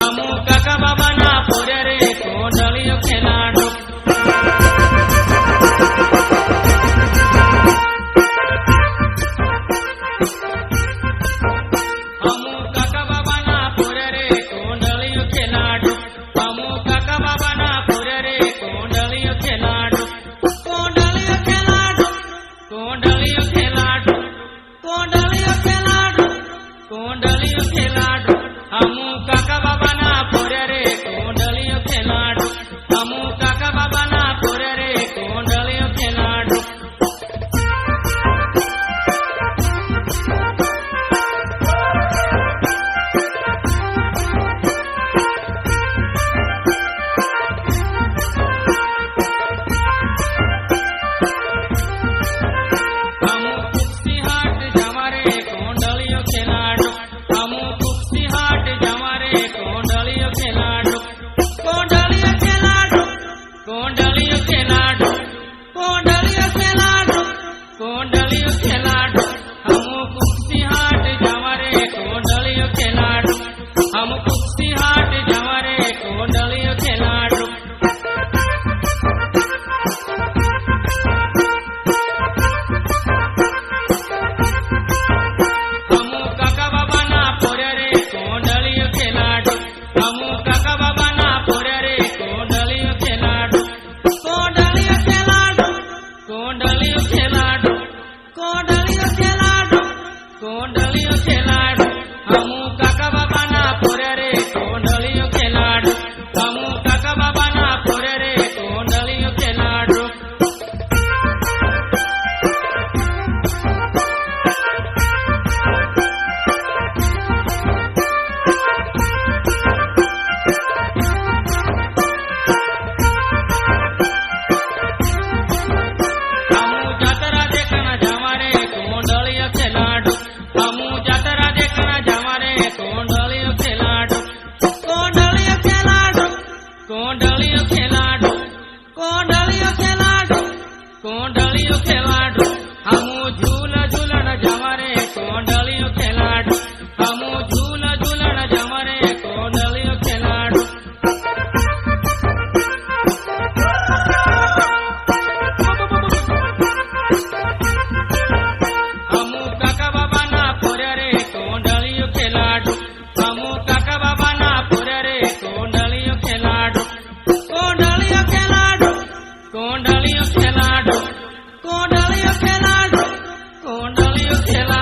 हमू काका बाबा ना पोरे रे कोंडलियो खेलाडो हमू काका बाबा ना पोरे रे कोंडलियो खेलाडो हमू काका बाबा ना पोरे रे कोंडलियो खेलाडो कोंडलियो खेलाडो कोंडलियो खेलाडो कोंडलियो खेलाडो कोंडलियो खेलाडो हमू काका बाबा ना पोरे रे कोंडलियो खेलाडो हमू काका बाबा ना पोरे रे कोंडलियो खेलाडो हमू कुक्सी हाट जमारे कोंडलियो खेलाडो हमू कुक्सी हाट जमारे कोंडलियो खेलाडो कोंडलियो खेलाडो कोंडलियो खेलाडो कोंडलियो खेलाडो कोंडलियो खेलाडो हमू कुक्सी हाट जमारे कोंडलियो खेलाडो हमू कुक्सी हाट जमारे कोंडलियो खेलाडो हमू काका बाबा ना पोरे रे कोंडलियो खेलाडो हमू काका बाबा ना पोरे रे कोंडलियो खेलाडो कोंडलियो खेलाडो कोंडलियो खेलाडो कोंडलियो खेलाडो कोंडलियो खेलाडो हमू काका बाबा ना पोरे रे कोंडलियो खेलाडो हमू काका बाबा ना पोरे रे कोंडलियो खेलाडो हमू जातरा देखना जमारे कोंडलियो खेलाडो हमू जातरा देखना जमारे कोंडलियो खेलाडो कोंडलियो खेलाडो कोंडलियो खेलाडो कोंडलियो खेलाडो कोंडलियो खेलाडो हमू झूल झूलन जमारे कोंडलियो खेलाडो हमू झूल झूलन जमारे कोंडलियो खेलाडो हमू काका बाबा ना पोरे रे कोंडलियो खेलाडो हमू काका बाबा ना पोरे रे कोंडलियो खेलाडो कोंडलियो खेलाडो कोंडलियो खेलाडो कोंडलियो खेलाडो कोंडलियो खेलाडो